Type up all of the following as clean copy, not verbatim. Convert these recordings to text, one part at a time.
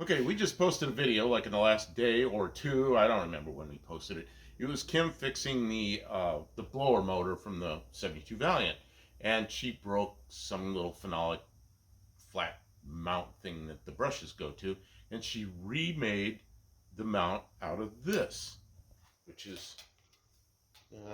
Okay, we just posted a video like in the last day or two. I don't remember when we posted it. It was Kim fixing the blower motor from the 72 Valiant, and she broke some little phenolic flat mount thing that the brushes go to, and she remade the mount out of this, which is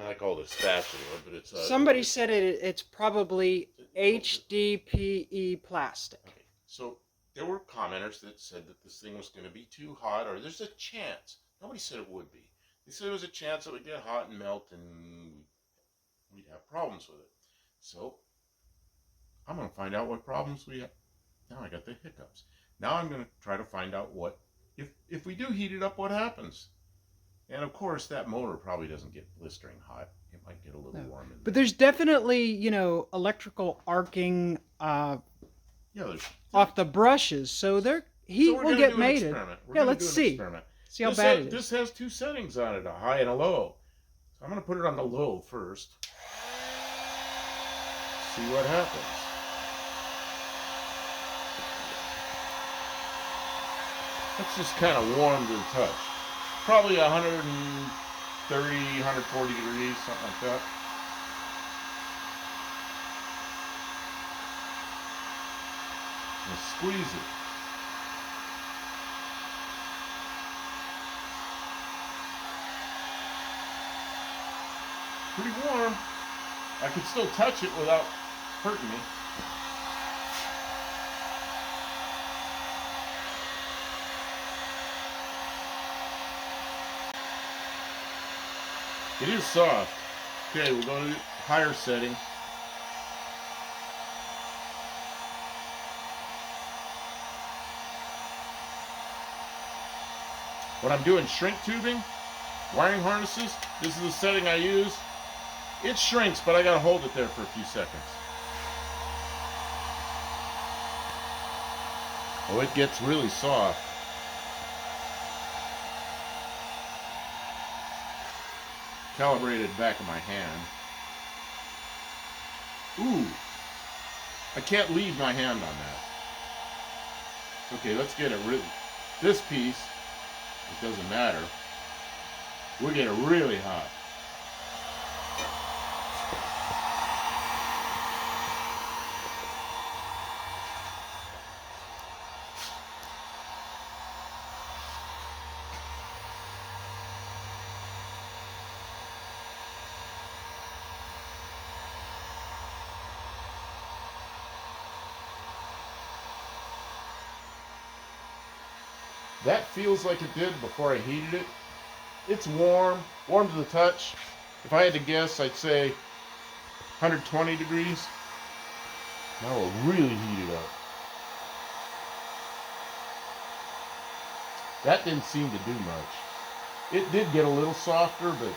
I call it a spatula, but it's Somebody said it's probably HDPE plastic. Okay, so there were commenters that said that this thing was going to be too hot, or there's a chance. Nobody said it would be. They said there was a chance it would get hot and melt, and we'd have problems with it. So I'm going to find out what problems we have. Now I got the hiccups. Now I'm going to try to find out what, if we do heat it up, what happens. And of course, that motor probably doesn't get blistering hot. It might get a little warm in there. But there's definitely, electrical arcing off the brushes, so heat will get mated. Yeah, let's see. See how bad it is. This has two settings on it, a high and a low. So I'm going to put it on the low first. See what happens. It's just kind of warm to the touch. Probably 130, 140 degrees, something like that. And squeeze it. Pretty warm. I could still touch it without hurting me. It is soft. Okay, we'll go to the higher setting. When I'm doing shrink tubing, wiring harnesses, this is the setting I use. It shrinks, but I gotta hold it there for a few seconds. Oh, it gets really soft. Calibrated back of my hand. Ooh, I can't leave my hand on that. Okay, let's get it really, this piece, it doesn't matter. We'll get it really hot. That feels like it did before I heated it. It's warm to the touch. If I had to guess, I'd say 120 degrees. Now we'll really heat it up. That didn't seem to do much. It did get a little softer, but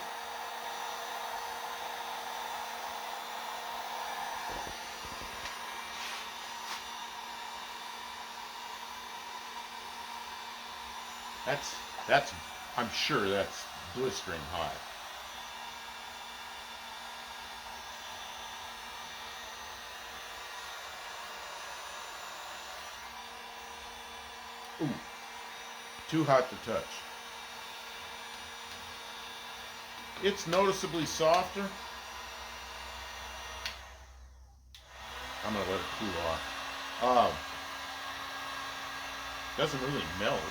that's I'm sure that's blistering hot. Ooh, too hot to touch. It's noticeably softer. I'm gonna let it cool off. Doesn't really melt,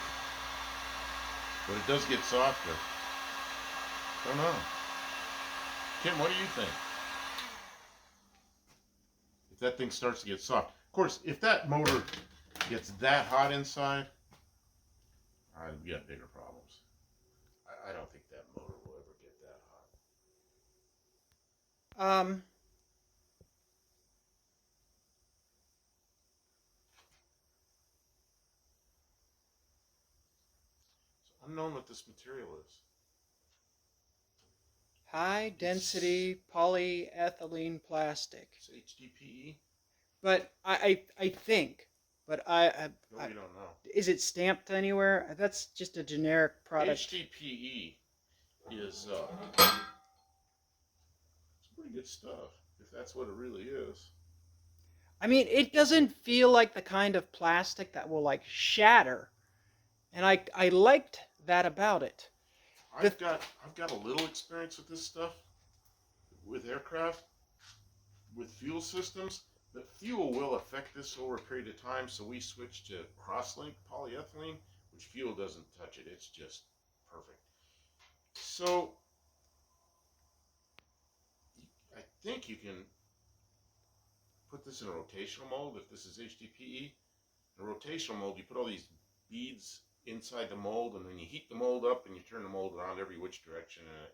but it does get softer. Don't know. Kim, what do you think? If that thing starts to get soft. Of course, if that motor gets that hot inside, we got bigger problems. I don't think that motor will ever get that hot. So unknown what this material is. High density polyethylene plastic. It's HDPE. But I think, but I no, we don't know. Is it stamped anywhere? That's just a generic product. HDPE is it's pretty good stuff, if that's what it really is. I mean, it doesn't feel like the kind of plastic that will like shatter. And I liked that about it. I've got a little experience with this stuff, with aircraft, with fuel systems. But fuel will affect this over a period of time, so we switched to cross-linked polyethylene, which fuel doesn't touch it. It's just perfect. So I think you can put this in a rotational mold. If this is HDPE, in a rotational mold, you put all these beads inside the mold, and then you heat the mold up, and you turn the mold around every which direction, and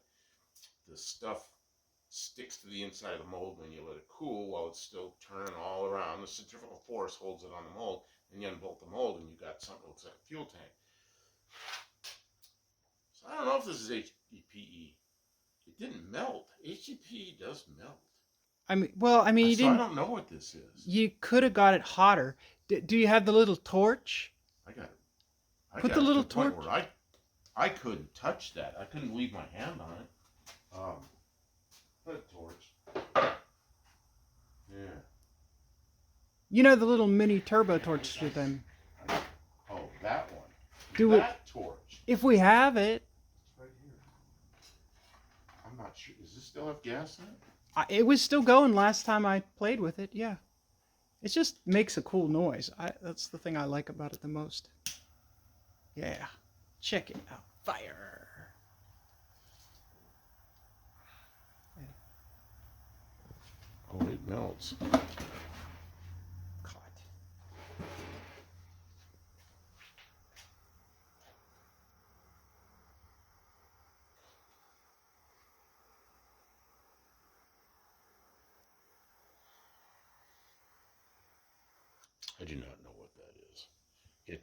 the stuff sticks to the inside of the mold, and then you let it cool while it's still turning all around. The centrifugal force holds it on the mold, and you unbolt the mold, and you got something that looks like a fuel tank. So I don't know if this is HDPE. It didn't melt. HDPE does melt. I mean, you didn't. I don't know what this is. You could have got it hotter. Do you have the little torch? I got it. Put the little torch. I couldn't touch that. I couldn't leave my hand on it. Put a torch. Yeah. You know the little mini turbo torch thing. Oh, that one. That torch. If we have it. It's right here. I'm not sure. Does this still have gas in it? It was still going last time I played with it. Yeah. It just makes a cool noise. That's the thing I like about it the most. Yeah. Check it out. Fire. Oh, it melts. Caught. I do not know what that is. It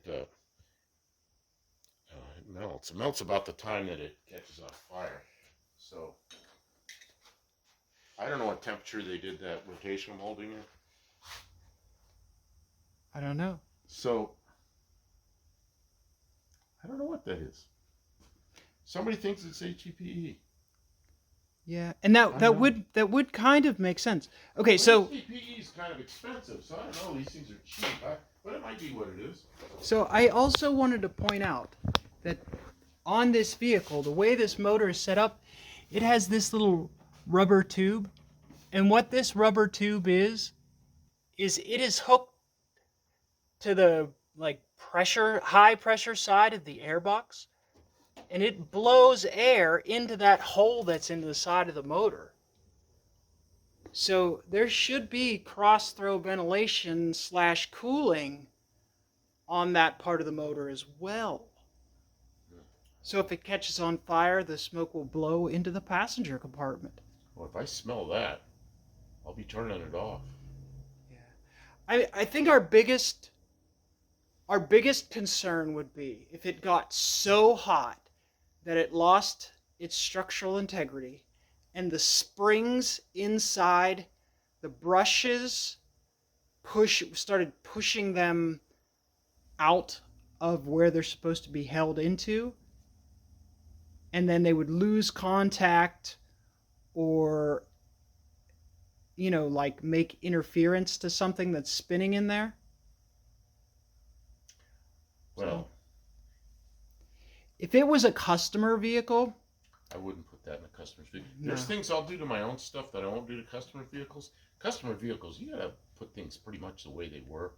melts. It melts about the time that it catches on fire. So I don't know what temperature they did that rotational molding in. I don't know. So I don't know what that is. Somebody thinks it's HDPE. Yeah, and that would kind of make sense. Okay, so HDPE is kind of expensive, so I don't know. These things are cheap, but it might be what it is. So I also wanted to point out that on this vehicle, the way this motor is set up, it has this little rubber tube, and what this rubber tube is it is hooked to the high pressure side of the airbox. And it blows air into that hole that's in the side of the motor. So there should be cross-throw ventilation / cooling on that part of the motor as well. So if it catches on fire, the smoke will blow into the passenger compartment. Well, if I smell that, I'll be turning it off. Yeah. I think our biggest concern would be if it got so hot that it lost its structural integrity and the springs inside the brushes started pushing them out of where they're supposed to be held into, and then they would lose contact or make interference to something that's spinning in there. Well, if it was a customer vehicle, I wouldn't put that in a customer's vehicle. No. There's things I'll do to my own stuff that I won't do to customer vehicles. Customer vehicles, you gotta put things pretty much the way they were.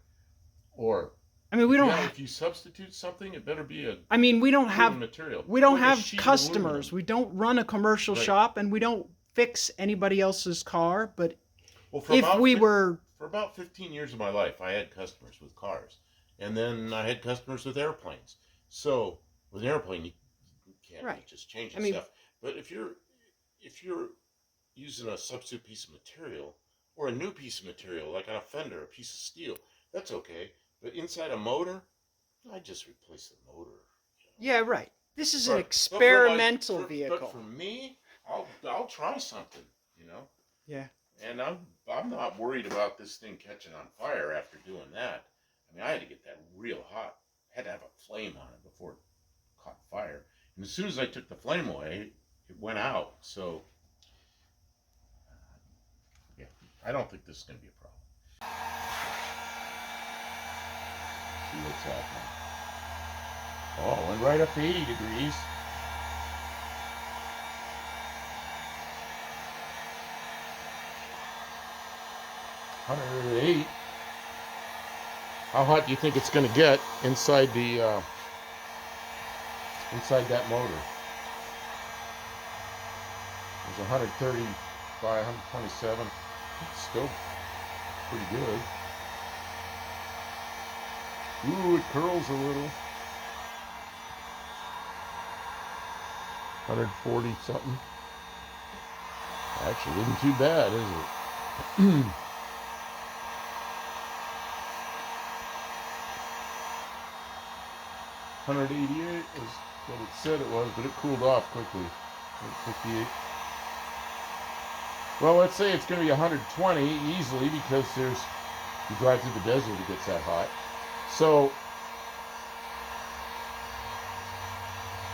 Or if you substitute something, it better be we don't have material. We don't have customers. We don't run a commercial shop, and we don't fix anybody else's car. But for about 15 years of my life, I had customers with cars, and then I had customers with airplanes. So with an airplane, you can't just change stuff. But if you're using a substitute piece of material or a new piece of material, like on a fender, a piece of steel, that's okay. But inside a motor, I just replace the motor. Yeah, right. This is an experimental vehicle. But for me, I'll try something, Yeah. And I'm not worried about this thing catching on fire after doing that. I had to get that real hot. I had to have a flame on it before it caught fire. And as soon as I took the flame away, it went out. So, I don't think this is going to be a problem. See what's happening. Oh, went right up to 80 degrees. $108. How hot do you think it's going to get inside the inside that motor? There's 130 by 127. It's still pretty good. Ooh, it curls a little. 140 something. Actually, isn't too bad, is it? 188 was what it said it was, but it cooled off quickly. 158. Well, let's say it's going to be 120 easily because you drive through the desert, it gets that hot. So,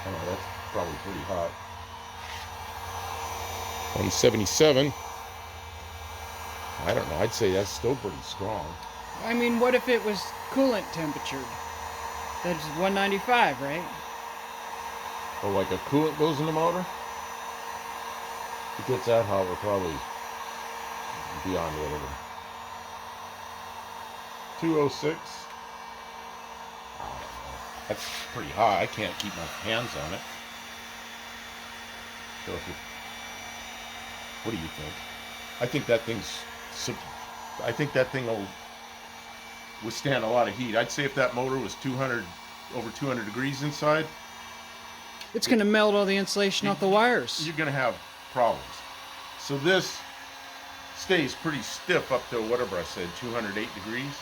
I don't know, that's probably pretty hot. 177. I don't know, I'd say that's still pretty strong. I mean, what if it was coolant temperature? That's 195, right? Or like a coolant goes in the motor? If it gets that hot, we're probably beyond whatever. 206. I don't know. That's pretty high. I can't keep my hands on it. So what do you think? I think that thing will withstand a lot of heat. I'd say if that motor was over 200 degrees inside, It's going to melt all the insulation off the wires. you're going to have problems. So this stays pretty stiff up to whatever I said, 208 degrees.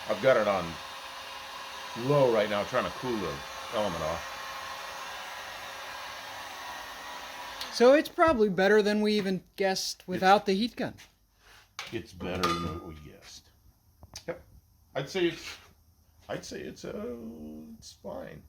I've got it on low right now, trying to cool the element off. So it's probably better than we even guessed without the heat gun. It's better than what we guessed. Yep. I'd say it's fine.